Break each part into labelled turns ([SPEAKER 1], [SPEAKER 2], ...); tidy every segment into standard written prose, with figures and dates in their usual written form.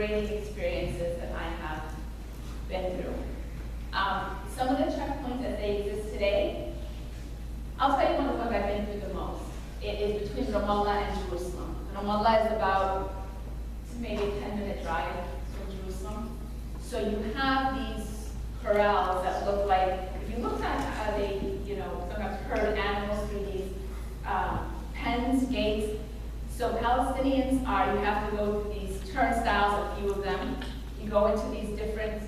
[SPEAKER 1] degrading experiences that I have been through. Some of the checkpoints as they exist today, I'll tell you one of the ones I've been through the most. It is between Ramallah and Jerusalem. Ramallah is about maybe a 10-minute drive from Jerusalem. So you have these corrals that look like, if you looked at how they, sometimes herd animals through these pens, gates. So Palestinians are, you have to go through these turnstiles, a few of them. You go into these different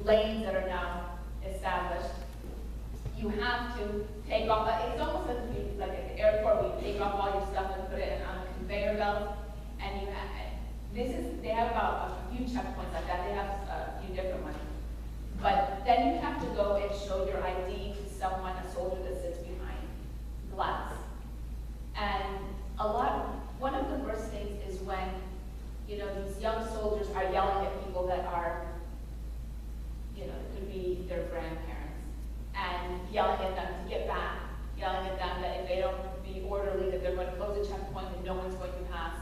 [SPEAKER 1] lanes that are now established. You have to take off, it's almost like at the airport where you take off all your stuff and put it on a conveyor belt. And you have, they have about a few checkpoints like that. They have a few different ones. But then you have to go and show your ID to someone, a soldier that sits behind glass. And one of the worst things is when, these young soldiers are yelling at people that are, it could be their grandparents, and yelling at them to get back, yelling at them that if they don't be orderly, that they're going to close the checkpoint and no one's going to pass.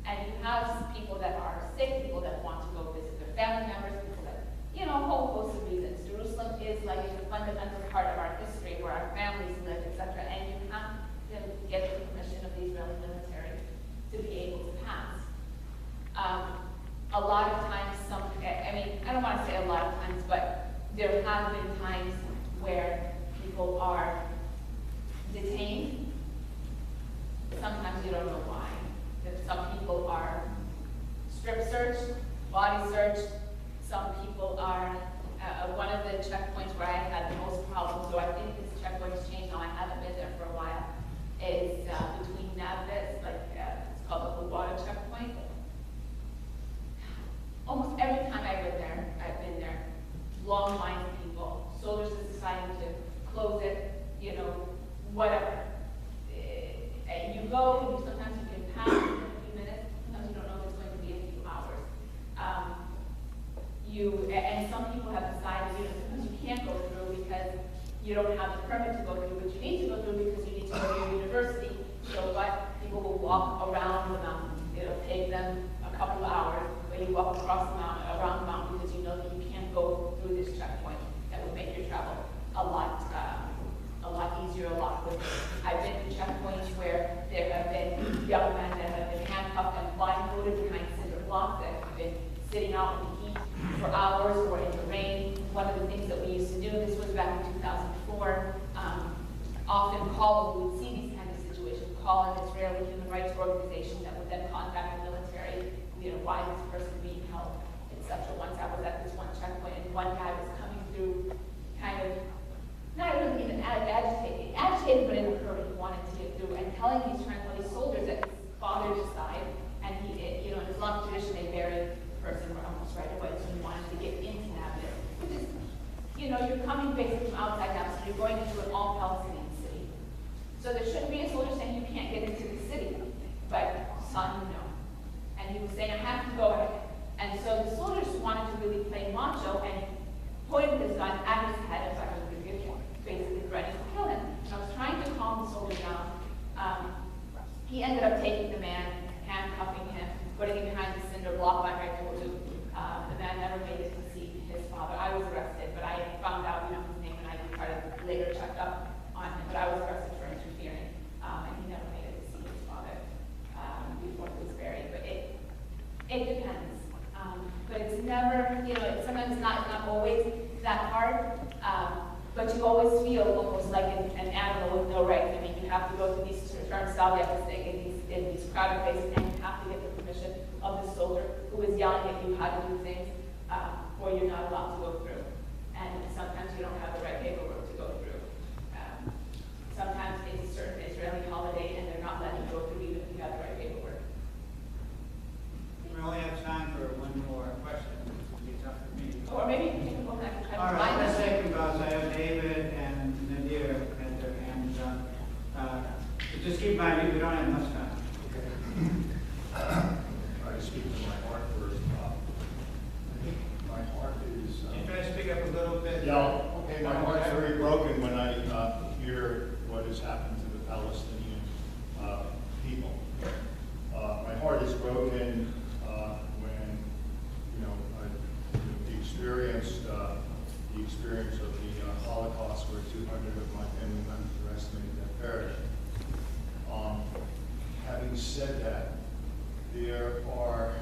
[SPEAKER 1] And you have people that are sick, people that want to go visit their family members, people that, a whole host of reasons. Jerusalem is like a fundamental part of our history where our families live, etc. And you have to get the permission of the Israeli military to be able to pass. A lot of times, I don't want to say a lot of times, but there have been times where people are detained. Sometimes you don't know why. Some people are strip searched, body searched. Some people are, one of the checkpoints where I had the most problems, so I think this checkpoint's changed now, I haven't been there for a while, is between Nablus, it's called the water checkpoint. Almost every time I've been there, long lines of people, soldiers are deciding to close it, whatever. And you go, and sometimes you can pass in a few minutes, sometimes you don't know if it's going to be a few hours. And some people have decided, sometimes you can't go through because you don't have the permit to go through, but you need to go through because you need to go to your university. So what? People will walk around the mountain. It'll take them a couple of hours, but you walk across the mountain, around the mountain, because you know that you can't go through this checkpoint. That would make your travel a lot easier, a lot quicker. I've been to checkpoints where there have been young men that have been handcuffed and blindfolded behind cinder blocks that have been sitting out in the heat for hours or in the rain. One of the things that we used to do, this was back in 2004, often we would see these kind of situations, call an Israeli human rights organization that would then contact the military, why this person being held, etc. Once I was at this one checkpoint and one guy was coming through kind of, not really even agitated, but in a hurry, he wanted to get through, and telling these soldiers that his father just died, and in Islamic tradition, they bury the person almost right away, so he wanted to get into Nablus, which is, you're coming basically from outside Nablus, so you're going into an all-Palestinian city. So there shouldn't be a soldier saying you can't get into the city, but son, no. And he was saying, I have to go ahead. And so the soldiers wanted to really play macho and pointed his gun at his head, as I was going to get him, basically threatening to kill him. And I was trying to calm the soldier down. He ended up taking the man, handcuffing him, putting him behind the cinder block like I told you. The man never made it to see his father. I was arrested, but I found out, his name and ID card later checked up on him, but I was arrested for interfering. And he never made it to see his father before he was buried. But it depends. But it's never, sometimes it's not always that hard. But you always feel almost like an animal with no rights. You have to go to these turnstiles, you have to stay in these crowded places, and you have to get the permission of the soldier who is yelling at you how to do things, or you're not allowed to go through. And sometimes you don't have the right paperwork to go through. Sometimes it's a certain Israeli holiday, and they're not letting you go through even if you have the right paperwork.
[SPEAKER 2] We only have time for one more question. It's up to me.
[SPEAKER 1] Or maybe you can go back and try to
[SPEAKER 2] All
[SPEAKER 1] find
[SPEAKER 2] right, let's
[SPEAKER 1] us.
[SPEAKER 2] take because I have David and Nadir had their hands up. But just keep in mind, we don't have much time.
[SPEAKER 3] I speak to my heart first. My heart is.
[SPEAKER 2] Can you try to speak up a little bit?
[SPEAKER 3] Yeah, okay, my heart's very broken when I hear what has happened to the Palestinian having said that, there are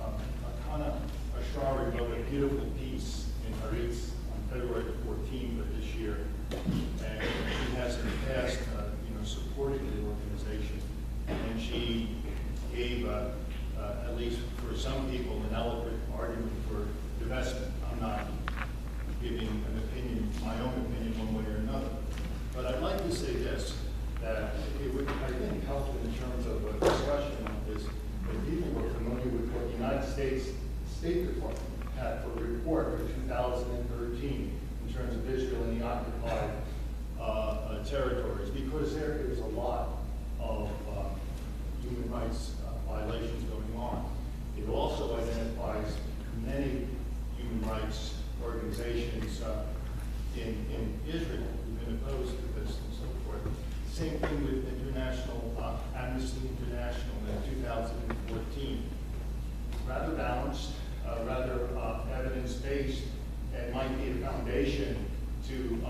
[SPEAKER 3] Akana Ashrawi wrote a beautiful piece in Haaretz on February 14th of this year, and she has in the past, supported the organization, and she gave, at least for some people, an eloquent argument for divestment. I'm not giving an opinion, my own opinion, one way or another, but I'd like to say this, that it would, I think, help in terms of a discussion of this, if people were familiar with what the United States State Department had for a report for 2013 in terms of Israel and the occupied territories, because there is a lot of human rights violations going on. It also identifies many human rights organizations in Israel who've been opposed to this and so forth. Same thing with Amnesty International in 2014. Rather balanced, rather evidence-based, and might be a foundation to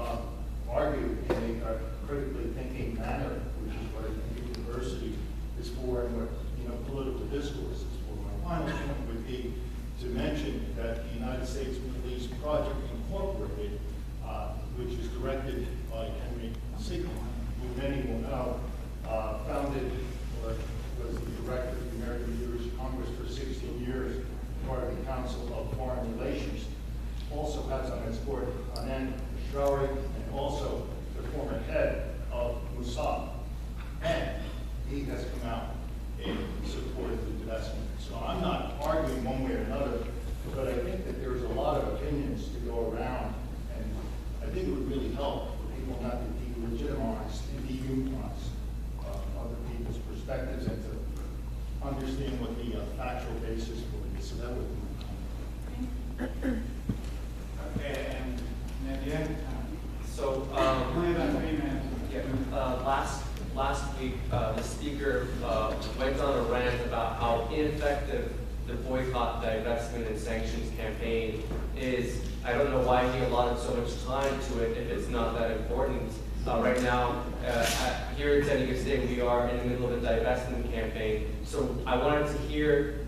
[SPEAKER 3] argue in a critically thinking manner, which is what I think university is for and what political discourse is for. My final point would be to mention that the United States Middle East Project Incorporated, which is directed by Henry Sigmund, who many will know, founded or was the director of the American Jewish Congress for 16 years, part of the Council of Foreign Relations, also has on its board Hanan Ashrawi, and also the former head of Mossad. And he has come out in support of the divestment. So I'm not arguing one way or another, but I think that there's a lot of opinions to go around, and I think it would really help for people not to delegitimize and dehumanize other people's perspectives and to understand what the factual basis for it is. So that would be my comment.
[SPEAKER 2] Okay, and Nadia?
[SPEAKER 4] So,
[SPEAKER 2] Only about 3 minutes.
[SPEAKER 4] last week, the speaker went on a rant about how ineffective the boycott, divestment, and sanctions campaign is. I don't know why he allotted so much time to it if it's not that important. Right now, here at San Diego State, we are in the middle of a divestment campaign. So I wanted to hear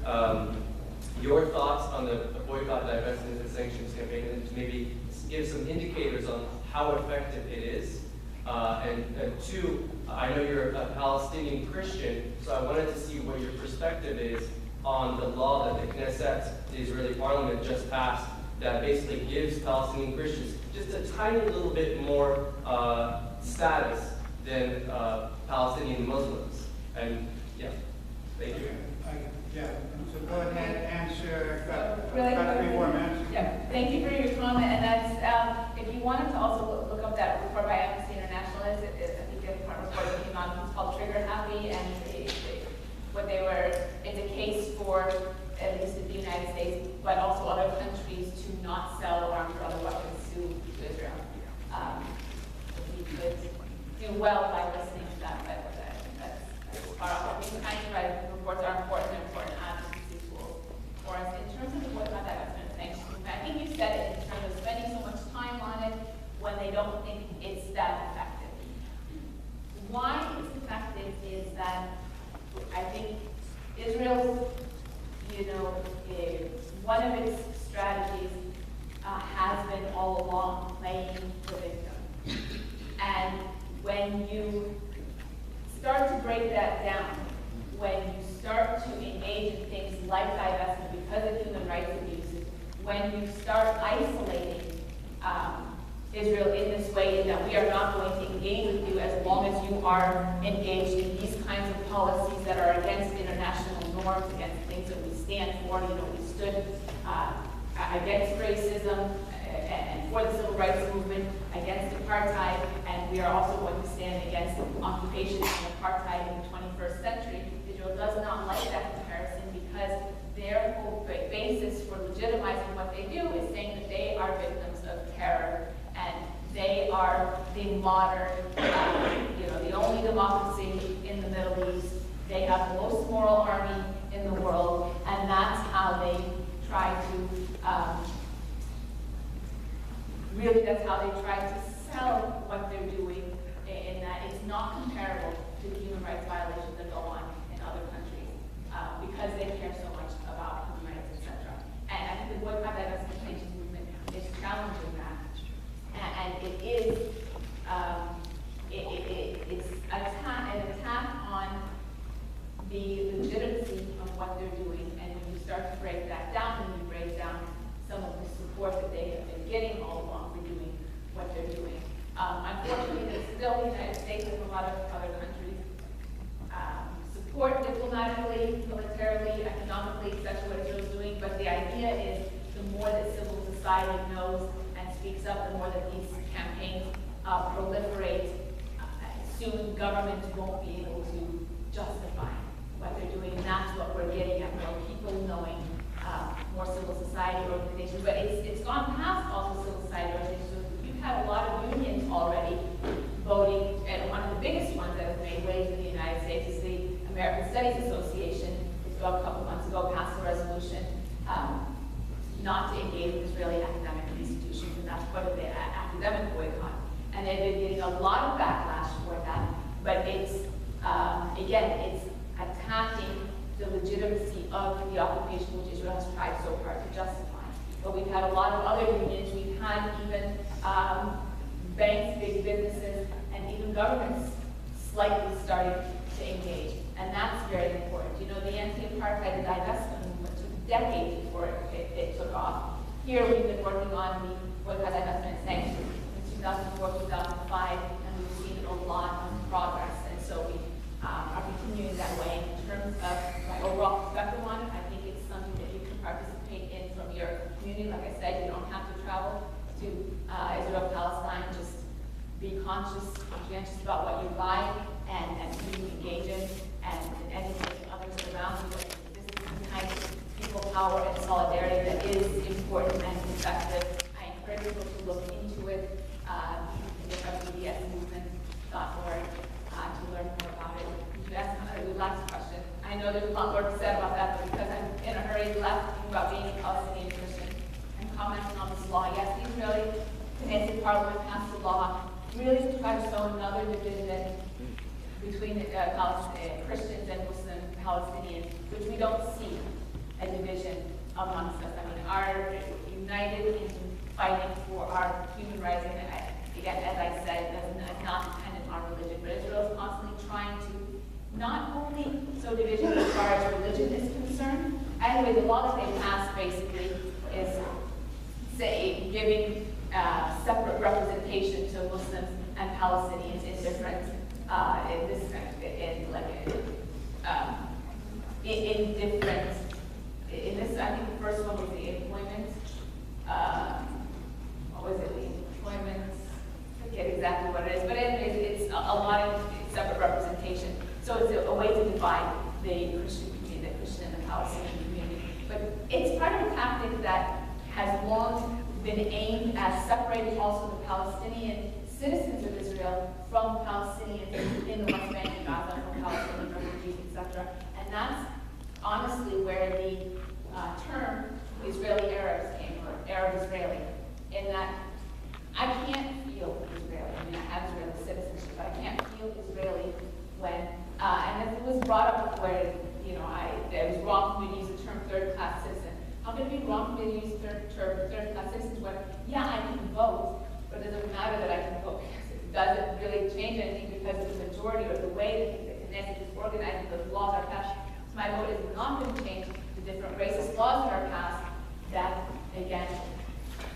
[SPEAKER 4] your thoughts on the boycott, divestment, and sanctions campaign, and to maybe give some indicators on how effective it is. And two, I know you're a Palestinian Christian, so I wanted to see what your perspective is on the law that the Knesset, the Israeli parliament, just passed that basically gives Palestinian Christians just a tiny little bit more status than Palestinian Muslims. And yeah, thank you.
[SPEAKER 2] Yeah, so go ahead, answer,
[SPEAKER 1] Really
[SPEAKER 2] about
[SPEAKER 1] quickly.
[SPEAKER 2] 3 more minutes.
[SPEAKER 1] Yeah, thank you for your comment, and that's, if you wanted to also look up that report by Amnesty International, I think the report that came out, it's called Trigger Happy, and it's a case for, at least in the United States, but also other countries, to not sell arms or other weapons to Israel. We could do well by listening to that, but that's far off. These kinds of reports are important advocacy tools for us. In terms of the boycott, divestment, and sanctions movement, I think you said it in terms of spending so much time on it when they don't think it's that effective. Why it's effective is that I think Israel's, one of its strategies has been all along playing the victim. And when you start to break that down, when you start to engage in things like divestment because of human rights abuses, when you start isolating Israel in this way, in that we are not going to engage with you as long as you are engaged in these kinds of policies that are against international norms, against things that we stand for. We stood against racism and for the civil rights movement, against apartheid, and we are also going to stand against occupation and apartheid in the 21st century. Israel does not like that comparison because their whole basis for legitimizing what they do is saying that they are victims of terror and they are the modern, the only democracy in the Middle East. They have the most moral army in the world, and that's how they try to sell what they're doing, in that it's not comparable to the human rights violations that go on the legitimacy of what they're doing. And when you start to break that down, and you break down some of the support that they have been getting all along for doing what they're doing. Unfortunately, there's still the United States and a lot of other countries support diplomatically, militarily, economically, etc. what Israel's doing, but the idea is the more that civil society knows and speaks up, the more that these campaigns proliferate, soon government won't be able to justify what they're doing, and that's what we're getting at, more people knowing, more civil society organizations, but it's gone past also civil society organizations. You've had a lot of unions already voting, and one of the biggest ones that has made waves in the United States is the American Studies Association. It's a couple months ago passed a resolution not to engage with Israeli academic institutions, and that's part of the academic boycott. And they've been getting a lot of backlash for that, but it's, again, it's attacking the legitimacy of the occupation which Israel has tried so hard to justify. But we've had a lot of other unions, we've had even banks, big businesses, and even governments slightly starting to engage. And that's very important. You know, the anti-apartheid divestment movement took decades before it took off. Here we've been working on the boycott, divestment, and sanctions in 2004, 2005, and we've seen a lot of progress. And so we are continuing that way. In terms of my overall perspective on it, I think it's something that you can participate in from your community. Like I said, you don't have to travel to Israel, Palestine. Just be conscientious about what you buy and who you engage in, and educating others around you. This is the kind of people power and solidarity that is important and effective. I encourage people to look into it. You can look up BDSmovement.org to learn more about it. You asked the last question. I know there's a lot more to say about that, but because I'm in a hurry, last thing about being a Palestinian Christian and commenting on this law. Yes, the Israeli Knesset Parliament passed a law really to try to sow another division between Christians and Muslim Palestinians, which we don't see a division amongst us. I mean, are united in fighting for our human rights, and again, as I said, that's not dependent on religion, but Israel is constantly trying to not only sow division as far as religion is concerned. Anyway, the law that they passed basically is giving separate representation to Muslims and Palestinians in different I think the first one was the employment. What was it? The employment. I forget exactly what it is, but it's a lot of separate representation. So it's a way to divide the Christian community, the Christian and the Palestinian community. But it's part of a tactic that has long been aimed at separating also the Palestinian citizens of Israel from Palestinians in the West Bank and Gaza, from Palestinian refugees, etc. And that's honestly where the term Israeli Arabs came from, Arab-Israeli, in that I can't feel Israeli. I mean, I have Israeli citizenship, but I can't feel Israeli when, and it was brought up where, you know, it was wrong for me to use the term third-class citizen. How can it be wrong for me to use the term third-class citizens when, yeah, I can vote, but it doesn't matter that I can vote because it doesn't really change anything because of the majority or the way that the Knesset is organized and the laws are passed. So my vote is not going to change the different racist laws that are passed that, again,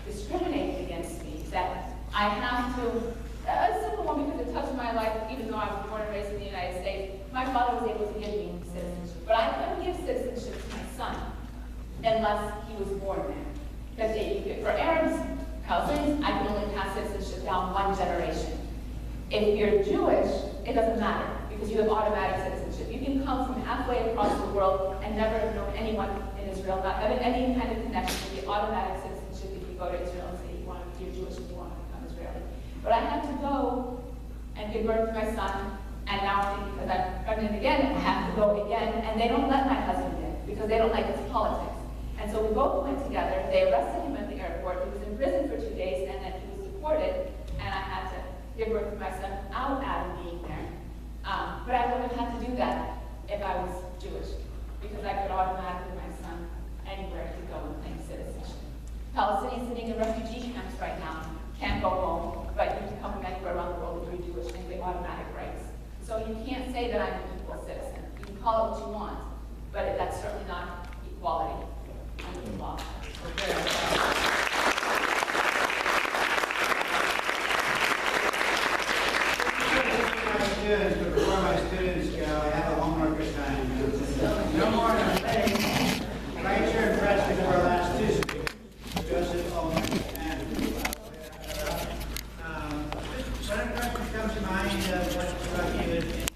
[SPEAKER 1] discriminate against me, that I have to, a simple one because it touched my life, even though I was born and raised in the United States. My father was able to give me citizenship, but I couldn't give citizenship to my son unless he was born there. Because for Arabs, Palestinians, I can only pass citizenship down one generation. If you're Jewish, it doesn't matter because you have automatic citizenship. You can come from halfway across the world and never have known anyone in Israel, not having any kind of connection with the automatic citizenship if you go to Israel and say you're Jewish and you want to become Israeli. But I had to go and give birth to my son, and now because I'm pregnant again, I have to go again, and they don't let my husband in because they don't like his politics. And so we both went together. They arrested him at the airport. He was in prison for 2 days, and then he was deported, and I had to give birth to my son without Adam being there. But I wouldn't have had to do that if I was Jewish, because I could automatically my son anywhere to go and claim citizenship. Palestinians sitting in refugee camps right now can't go home, but you can come from anywhere around the world if you're Jewish and get automatic rights. So you can't say that I'm an equal citizen. You can call it what you want, but that's certainly not equality under the law.
[SPEAKER 2] Okay. Students, but before my students go, I have a homework assignment. No more than saying, write your impression for our last two speakers, Joseph Owen and whatever question comes to mind, what struck you in